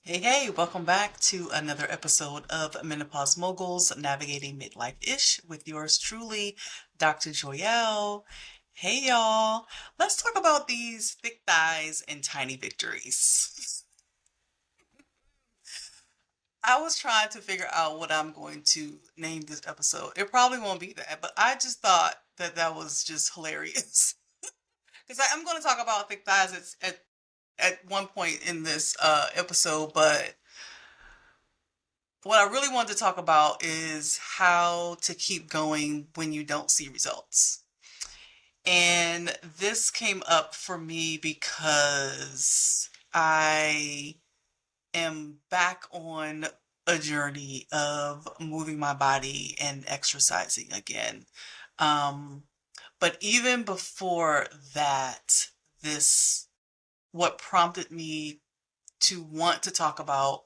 Hey, hey, welcome back to another episode of Menopause Moguls Navigating Midlife-ish with yours truly, Dr. Joyelle. Hey, y'all. Let's talk about these thick thighs and tiny victories. I was trying to figure out what I'm going to name this episode. It probably won't be that, but I just thought that that was just hilarious. Because I'm going to talk about thick thighs at one point in this episode, but what I really wanted to talk about is how to keep going when you don't see results. And this came up for me because I am back on a journey of moving my body and exercising again. Um, but even before that, this what prompted me to want to talk about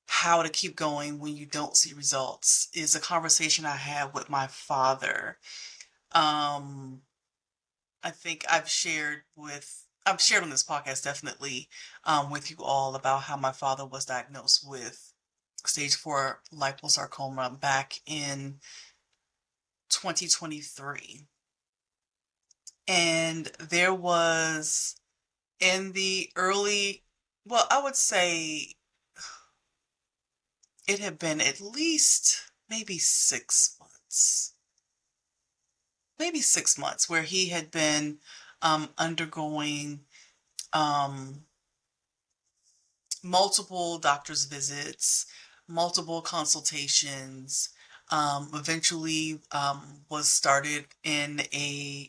how to keep going when you don't see results is a conversation I had with my father. Um, I think I've shared on this podcast definitely with you all about how my father was diagnosed with stage 4 liposarcoma back in 2023. And there was in the early, well, I would say it had been at least maybe 6 months, maybe 6 months, where he had been undergoing um, multiple doctor's visits, multiple consultations. Eventually, was started in a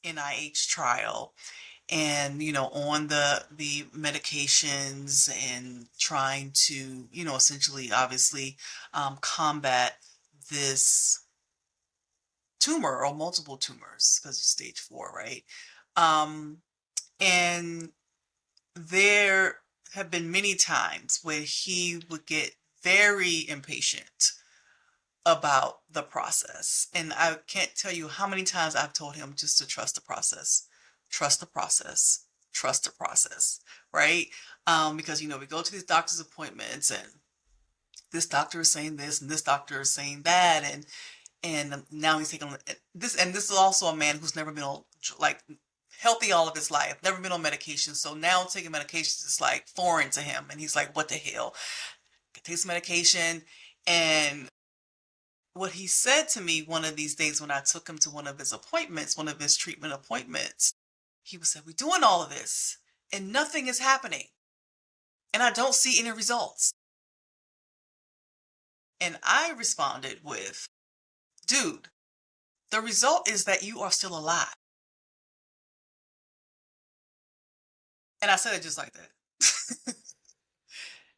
NIH trial, and on the medications and trying to essentially, obviously, combat this tumor or multiple tumors because of stage 4, right? Um, and there have been many times where he would get very impatient about the process. And I can't tell you how many times I've told him just to trust the process, trust the process, trust the process, right? Because, we go to these doctor's appointments and this doctor is saying this and this doctor is saying that, and now he's taking this, and this is also a man who's never been on, like, healthy all of his life, never been on medication, so now taking medications is like foreign to him, and he's like, what the hell? Takes medication. And what he said to me one of these days when I took him to one of his appointments, one of his treatment appointments, he was said, we're doing all of this and nothing is happening, and I don't see any results. And I responded with, dude, the result is that you are still alive. And I said it just like that.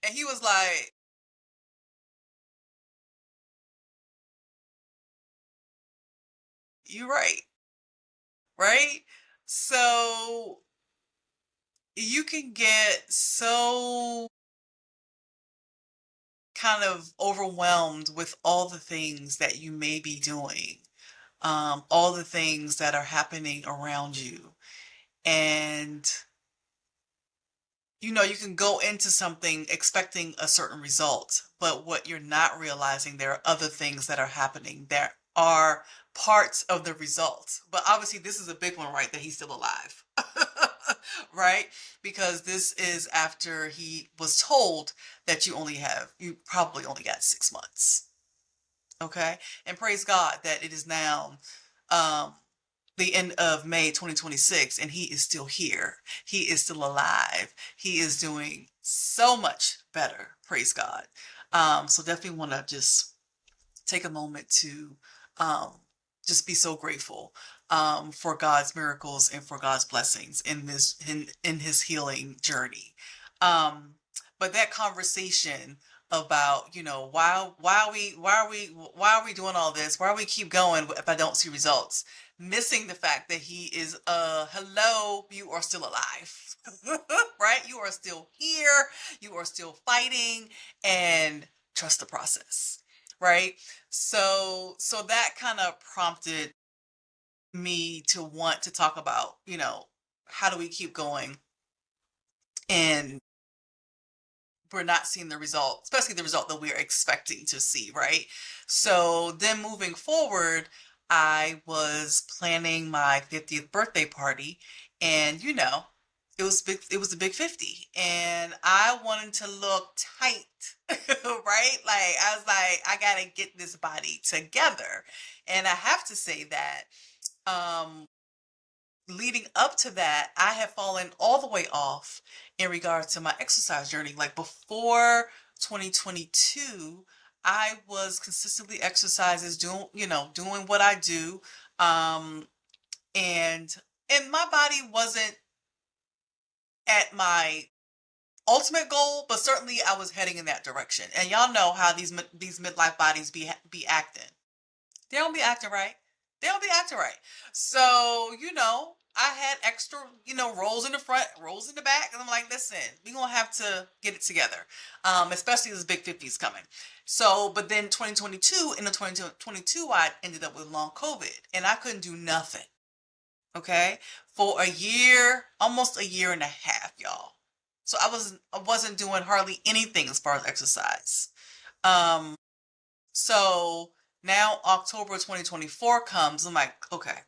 And he was like, you're right, right? So you can get so kind of overwhelmed with all the things that you may be doing, all the things that are happening around you. And you can go into something expecting a certain result, but what you're not realizing, there are other things that are happening that are parts of the result. But obviously, this is a big one, right? That he's still alive, right? Because this is after he was told that you probably only got 6 months. Okay. And praise God that it is now um, the end of May 2026, and he is still here. He is still alive. He is doing so much better. Praise God. So definitely want to just take a moment to um, just be so grateful for God's miracles and for God's blessings in in his healing journey. Um, but that conversation about why are we doing all this? Why are we keep going if I don't see results? Missing the fact that he is hello, you are still alive. Right? You are still here. You are still fighting, and trust the process, right? So that kind of prompted me to want to talk about, how do we keep going? And we're not seeing the result, especially the result that we're expecting to see, right? So then moving forward, I was planning my 50th birthday party, and it was the big 50, and I wanted to look tight, right? Like I was like, I gotta get this body together. And I have to say that um leading up to that, I had fallen all the way off in regards to my exercise journey. Like before 2022, I was consistently exercises, doing what I do. Um, and and my body wasn't at my ultimate goal, but certainly I was heading in that direction. And y'all know how these midlife bodies be acting. They don't be acting right. They don't be acting right. So, I had extra, rolls in the front, rolls in the back. And I'm like, listen, we're going to have to get it together. Especially this big 50s coming. So, but then 2022, in the 2022, I ended up with long COVID and I couldn't do nothing. Okay. For a year, almost a year and a half, y'all. So I wasn't doing hardly anything as far as exercise. Um, so now October 2024 comes. I'm like, okay,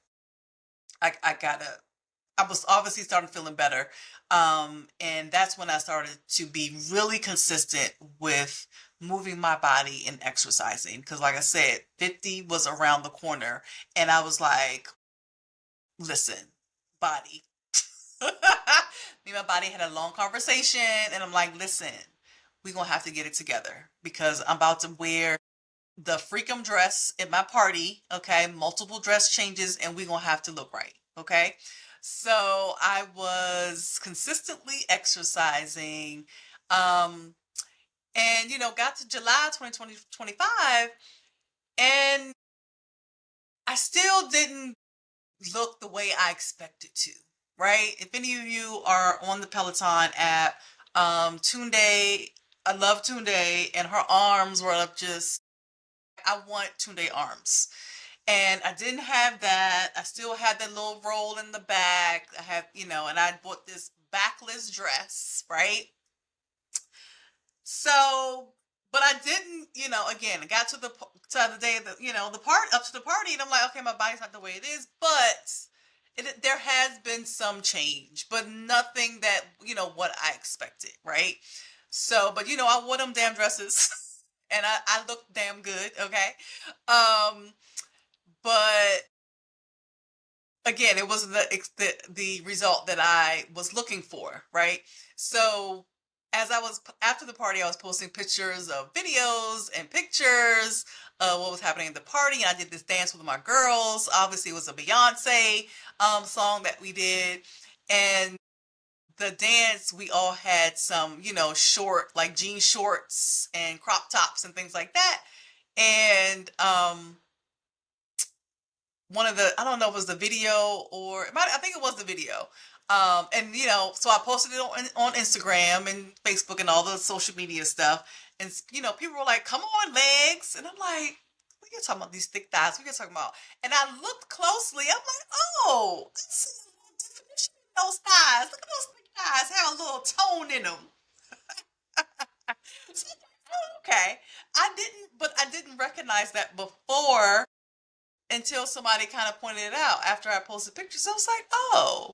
I gotta. I was obviously starting feeling better. And that's when I started to be really consistent with moving my body and exercising. Because, like I said, 50 was around the corner. And I was like, listen, body. Me and my body had a long conversation. And I'm like, listen, we're going to have to get it together because I'm about to wear the freakum dress at my party, okay? Multiple dress changes, and we're gonna have to look right, okay? So I was consistently exercising, and got to July 2025, and I still didn't look the way I expected to, right? If any of you are on the Peloton app, Tunde, I love Tunde, and her arms were up just I want Tunde arms. And I didn't have that. I still had that little roll in the back. I have, and I bought this backless dress, right? So, but I didn't, again, I got to the day of the part up to the party, and I'm like, okay, my body's not the way it is, but there has been some change, but nothing that, what I expected, right? So, but I wore them damn dresses and I looked damn good, okay? Um, but again, it wasn't the result that I was looking for, right? So as I was after the party, I was posting pictures of videos and pictures of what was happening at the party, and I did this dance with my girls. Obviously, it was a Beyonce song that we did, and the dance we all had some short like jean shorts and crop tops and things like that, and one of the I don't know if it was the video or I think it was the video. And so I posted it on Instagram and Facebook and all the social media stuff. And people were like, "Come on, legs," and I'm like, "We are talking about these thick thighs. We are talking about." And I looked closely. I'm like, "Oh, I see a little definition in those thighs. Look at those thick thighs. Have a little tone in them." So I'm like, "Oh, okay." I didn't recognize that before until somebody kind of pointed it out after I posted pictures. I was like, oh,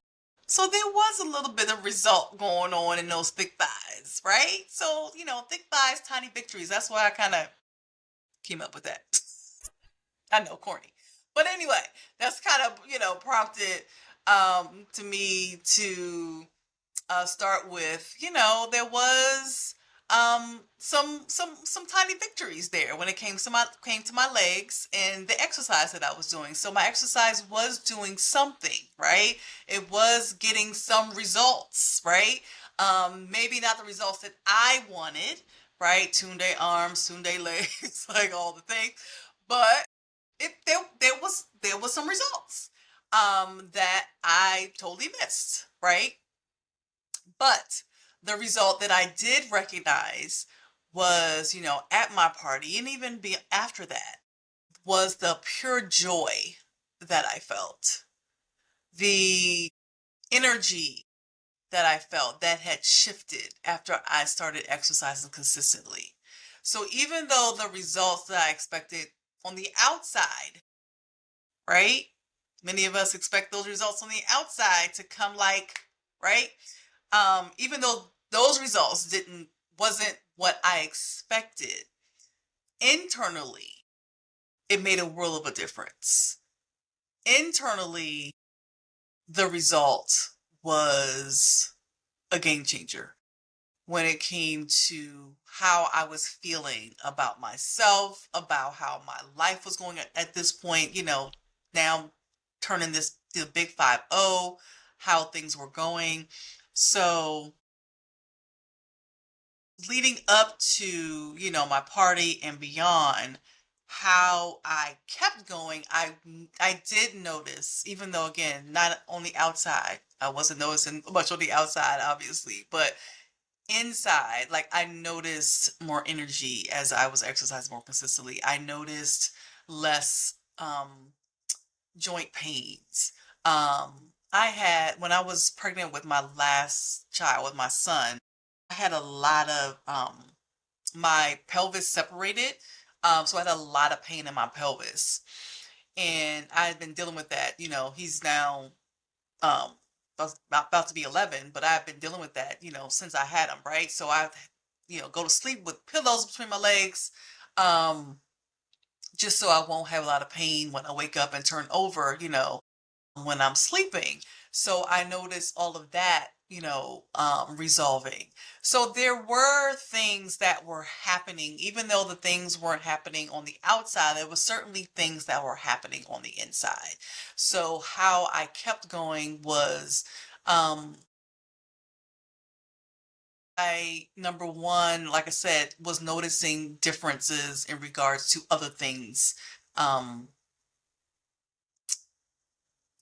so there was a little bit of result going on in those thick thighs, right? So, thick thighs, tiny victories. That's why I kind of came up with that. I know, corny. But anyway, that's kind of, prompted to me to start with, there was some tiny victories there when it came to my legs and the exercise that I was doing. So my exercise was doing something, right? It was getting some results, right? Maybe not the results that I wanted, right? Tunde arms, Tunde legs, like all the things, but there was some results that I totally missed, right? But the result that I did recognize was, at my party and even be after that was the pure joy that I felt. The energy, that I felt that had shifted after I started exercising consistently. So even though the results that I expected on the outside, right? Many of us expect those results on the outside to come like, right? Even though those results didn't wasn't what I expected, internally, it made a world of a difference. Internally, the result was a game changer when it came to how I was feeling about myself, about how my life was going at this point, now turning this the big 5-0, how things were going. So leading up to, my party and beyond, how I kept going, I did notice, even though again, not on the outside, I wasn't noticing much on the outside, obviously, but inside, like I noticed more energy as I was exercising more consistently. I noticed less joint pains. I had when I was pregnant with my last child, with my son, I had a lot of my pelvis separated. So I had a lot of pain in my pelvis. And I had been dealing with that. He's now um about to be 11, but I've been dealing with that, since I had him, right? So I, go to sleep with pillows between my legs, um, just so I won't have a lot of pain when I wake up and turn over, when I'm sleeping. So I noticed all of that, resolving. So there were things that were happening, even though the things weren't happening on the outside, there were certainly things that were happening on the inside. So how I kept going was, I, number one, like I said, was noticing differences in regards to other things, um,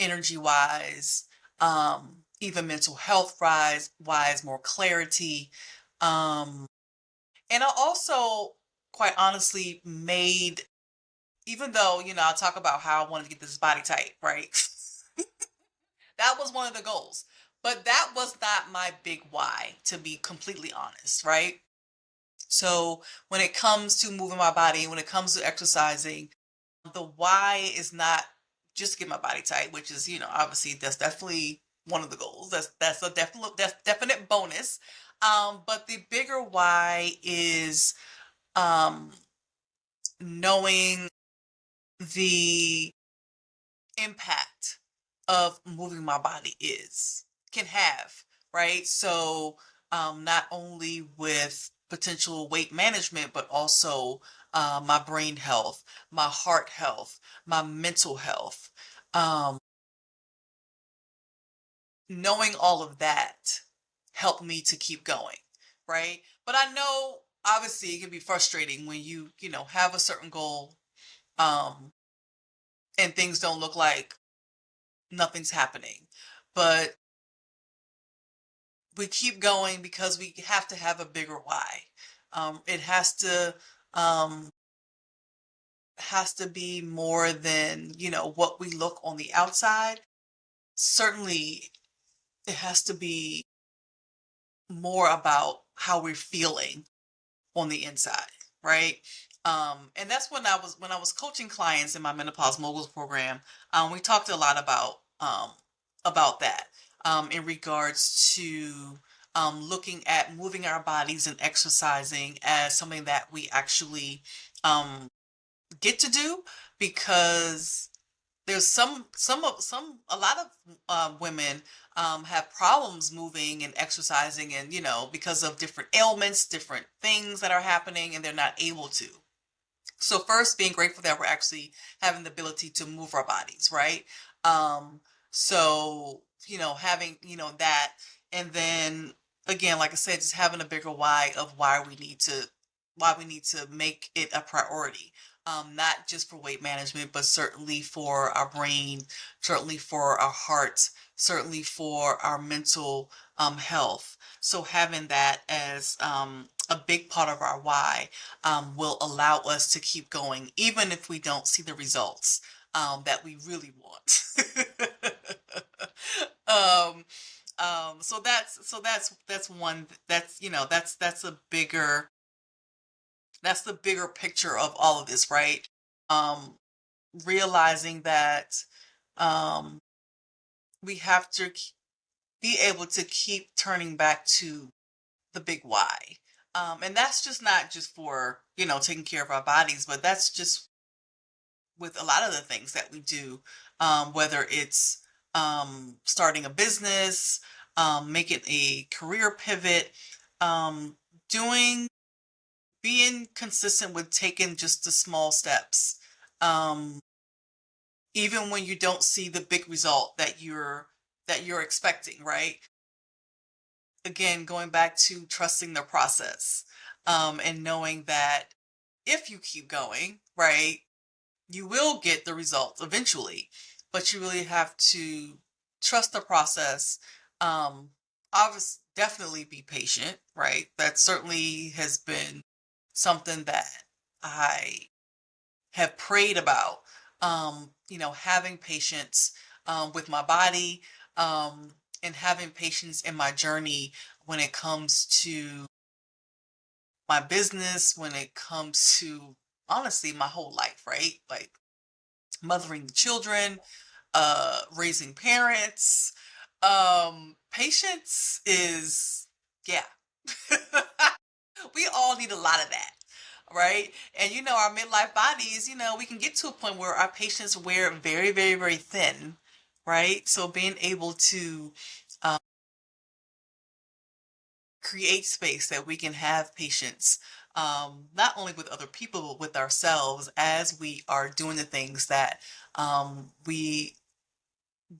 energy wise, even mental health wise, more clarity. Um, and I also, quite honestly, made, even though, I talk about how I wanted to get this body type, right? That was one of the goals. But that was not my big why, to be completely honest, right? So when it comes to moving my body, when it comes to exercising, the why is not just to get my body tight, which is, obviously that's definitely one of the goals. That's definite bonus. But the bigger why is um knowing the impact of moving my body can have, right? So not only with potential weight management, but also my brain health, my heart health, my mental health. Um, Knowing all of that helped me to keep going, right? But I know obviously it can be frustrating when you have a certain goal, um, and things don't look like nothing's happening. But we keep going because we have to have a bigger why. It um, has to be more than what we look on the outside. Certainly, it has to be more about how we're feeling on the inside, right? And that's when I was coaching clients in my Menopause Moguls program. We talked a lot about that, in regards to looking at moving our bodies and exercising as something that we actually um, get to do, because there's some a lot of women have problems moving and exercising, and because of different ailments, different things that are happening, and they're not able to. So first, being grateful that we're actually having the ability to move our bodies, right? Um, so having that, and then again, like I said, just having a bigger why of why we need to make it a priority. Not just for weight management, but certainly for our brain, certainly for our heart, certainly for our mental health. So having that as a big part of our why will allow us to keep going, even if we don't see the results that we really want. um, So that's one that's that's the bigger picture of all of this, right? Um, Realizing that um, we have to be able to keep turning back to the big why. And that's just not just for, taking care of our bodies, but that's just with a lot of the things that we do, whether it's starting a business, making a career pivot, um, doing, being consistent with taking just the small steps. Um, Even when you don't see the big result that you're expecting, right? Again, going back to trusting the process, and knowing that if you keep going, right, you will get the results eventually, but you really have to trust the process. Obviously, definitely be patient, right? That certainly has been something that I have prayed about. Having patience with my body, and having patience in my journey when it comes to my business, when it comes to honestly my whole life, right? Like mothering the children, raising parents. Patience is, yeah. We all need a lot of that, right? And our midlife bodies, we can get to a point where our patience wear very, very, very thin, right? So being able to um, create space that we can have patience, not only with other people, but with ourselves as we are doing the things that we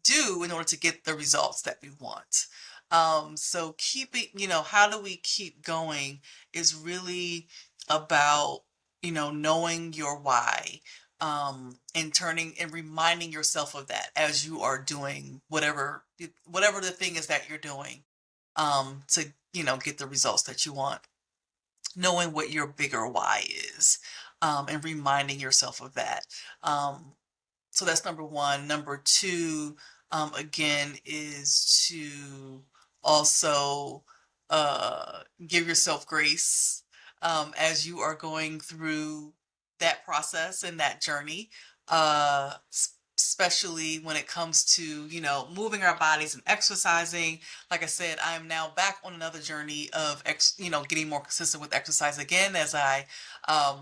do in order to get the results that we want. So keeping, how do we keep going is really about, knowing your why, and turning and reminding yourself of that as you are doing whatever the thing is that you're doing, to, get the results that you want. Knowing what your bigger why is, and reminding yourself of that. So that's number one. Number two, again, is to also give yourself grace, as you are going through that process and that journey, especially when it comes to, moving our bodies and exercising. Like I said, I am now back on another journey of, getting more consistent with exercise again. As I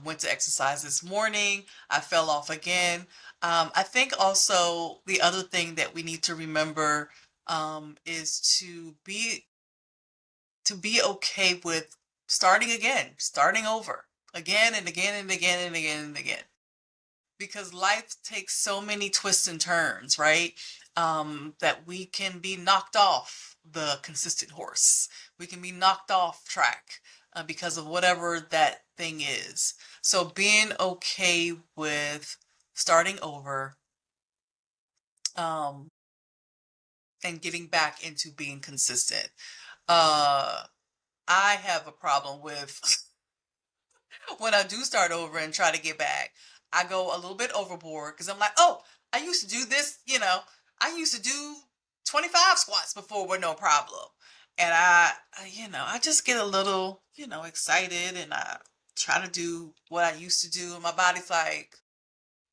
went to exercise this morning, I fell off again. I think also the other thing that we need to remember, is to be okay with starting again, starting over again and again and again and again and again. Because life takes so many twists and turns, right? That we can be knocked off the consistent horse. We can be knocked off track, because of whatever that thing is. So being okay with starting over, um, and getting back into being consistent. Uh, I have a problem with when I do start over and try to get back, I go a little bit overboard because I'm like, oh, I used to do this, I used to do 25 squats before with no problem. And I just get a little, excited, and I try to do what I used to do. And my body's like,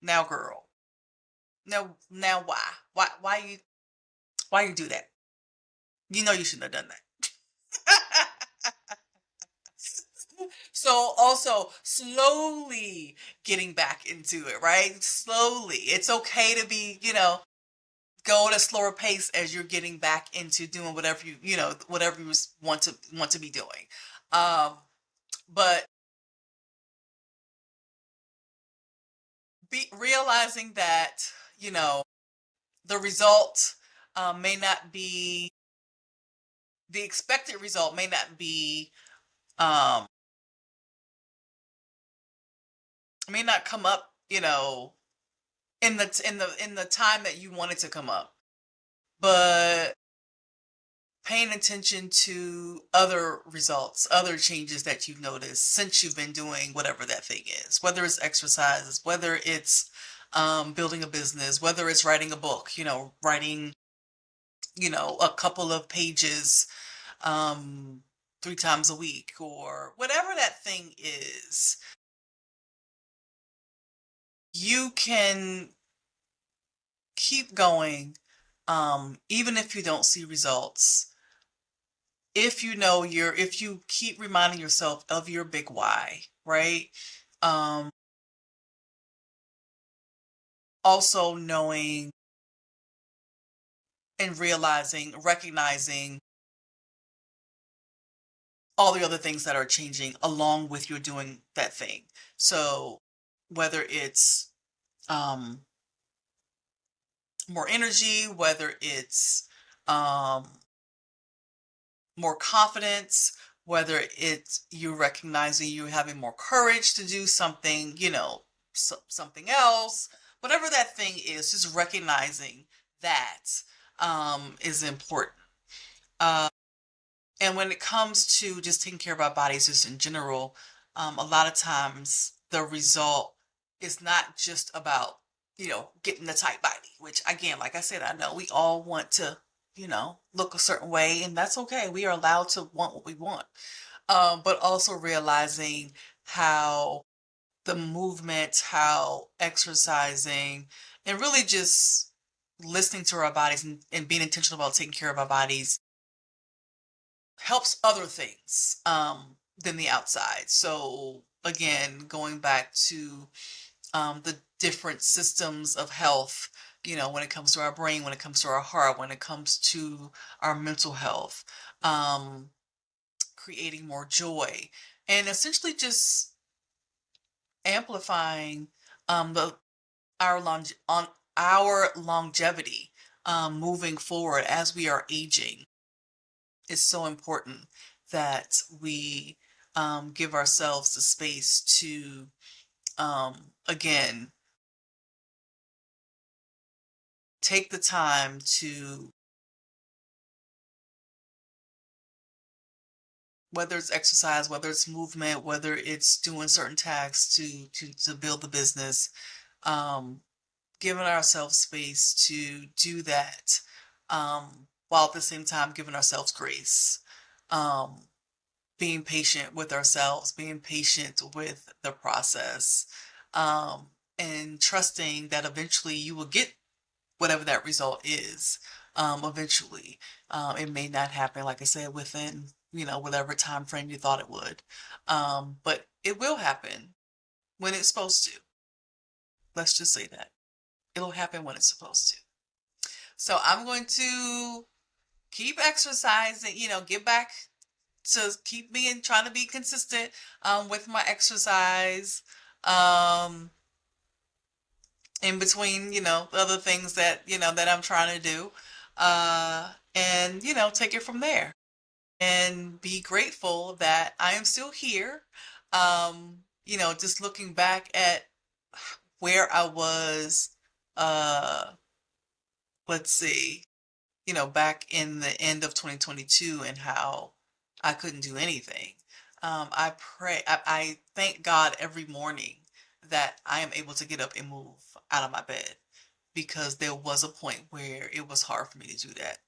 now, girl, now why you do that? You know you shouldn't have done that. So also slowly getting back into it, right? Slowly. It's okay to be, go at a slower pace as you're getting back into doing whatever whatever you want to be doing. Um, but realizing that, you know, the result, may not be the expected result may not be, um, may not come up, in the time that you want it to come up. But paying attention to other results, other changes that you've noticed since you've been doing whatever that thing is, whether it's exercises, whether it's, building a business, whether it's writing a book, writing a couple of pages, um, 3 times a week or whatever that thing is, you can keep going, even if you don't see results. If you keep reminding yourself of your big why, right? Um, Also knowing and recognizing all the other things that are changing along with you doing that thing. So whether it's um, more energy, whether it's um, more confidence, whether it's you recognizing you having more courage to do something, something else, whatever that thing is, just recognizing that is important. Uh, and when it comes to just taking care of our bodies, just in general, a lot of times the result is not just about, getting the tight body, which again, like I said, I know we all want to, look a certain way, and that's okay. We are allowed to want what we want. But also realizing how the movement, how exercising, and really just listening to our bodies and being intentional about taking care of our bodies helps other things than the outside. So again, going back to the different systems of health, when it comes to our brain, when it comes to our heart, when it comes to our mental health, um, creating more joy, and essentially just amplifying the on our longevity moving forward as we are aging. It's so important that we give ourselves the space to, again, take the time to, whether it's exercise, whether it's movement, whether it's doing certain tasks to build the business, um, giving ourselves space to do that, while at the same time giving ourselves grace. Um, Being patient with ourselves, being patient with the process, and trusting that eventually you will get whatever that result is. Eventually, it may not happen, like I said, within whatever time frame you thought it would, but it will happen when it's supposed to. Let's just say that it'll happen when it's supposed to. So I'm going to keep exercising. Get back to keep being trying to be consistent with my exercise, um in between the other things that that I'm trying to do, and take it from there and be grateful that I am still here. Just looking back at where I was, uh let's see, back in the end of 2022, and how I couldn't do anything. I thank God every morning that I am able to get up and move out of my bed, because there was a point where it was hard for me to do that.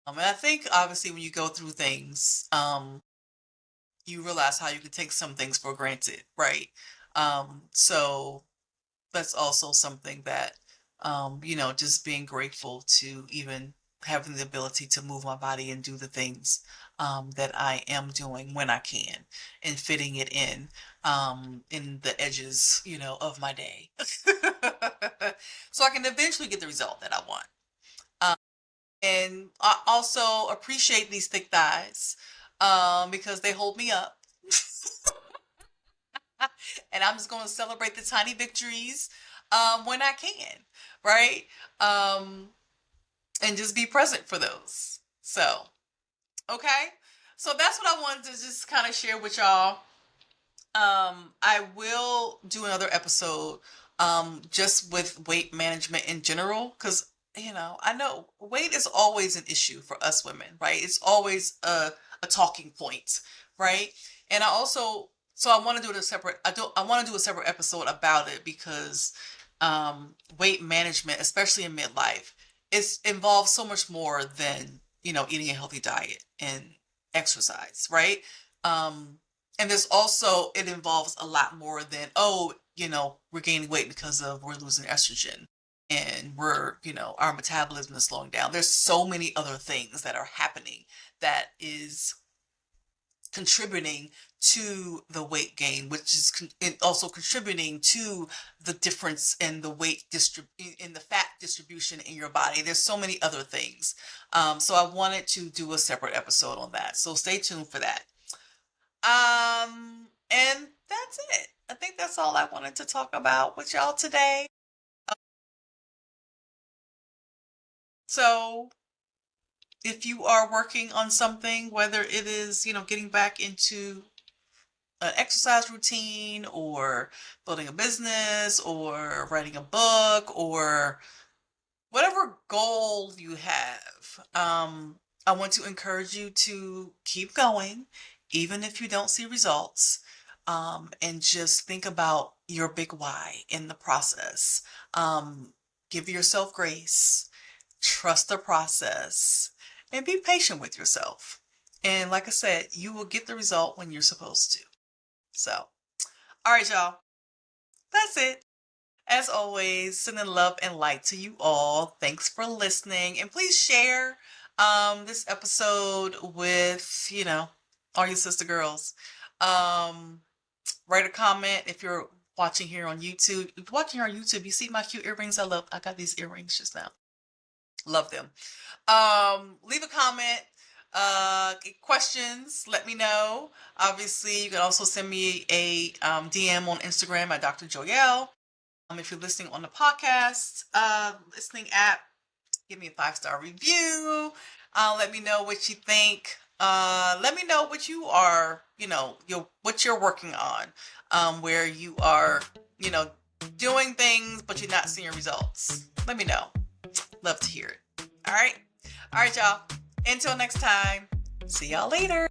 And I think obviously when you go through things, you realize how you can take some things for granted, right? So that's also something that, just being grateful to even having the ability to move my body and do the things that I am doing when I can, and fitting it in the edges, of my day. So I can eventually get the result that I want. Um, and I also appreciate these thick thighs because they hold me up. And I'm just going to celebrate the tiny victories when I can, right? Um, and just be present for those. So, okay. So that's what I wanted to just kind of share with y'all. I will do another episode just with weight management in general, because I know weight is always an issue for us women, right? It's always a talking point, right? And I want to do it a separate I want to do a separate episode about it, because weight management, especially in midlife, it's involves so much more than, eating a healthy diet and exercise, right? Um, and there's also, it involves a lot more than, oh, we're gaining weight because of we're losing estrogen and our metabolism is slowing down. There's so many other things that are happening that is contributing to the weight gain, which is also contributing to the difference in the in the fat distribution in your body. There's so many other things. So I wanted to do a separate episode on that. So stay tuned for that. And that's it. I think that's all I wanted to talk about with y'all today. So if you are working on something, whether it is, getting back into an exercise routine or building a business or writing a book or whatever goal you have, I want to encourage you to keep going, even if you don't see results. And just think about your big why in the process. Give yourself grace, trust the process, and be patient with yourself. And like I said, you will get the result when you're supposed to. So, all right, y'all. That's it. As always, sending love and light to you all. Thanks for listening. And please share this episode with, all your sister girls. Write a comment if you're watching here on YouTube. If you're watching here on YouTube, you see my cute earrings. I got these earrings just now. Love them. Leave a comment. Questions, let me know. Obviously, you can also send me a DM on Instagram at Dr. Joyelle. If you're listening on the podcast listening app, give me a 5-star review. Let me know what you think. Let me know what you are, what you're working on, where you are, you know, doing things, but you're not seeing results. Let me know. Love to hear it. All right. All right, y'all. Until next time. See y'all later.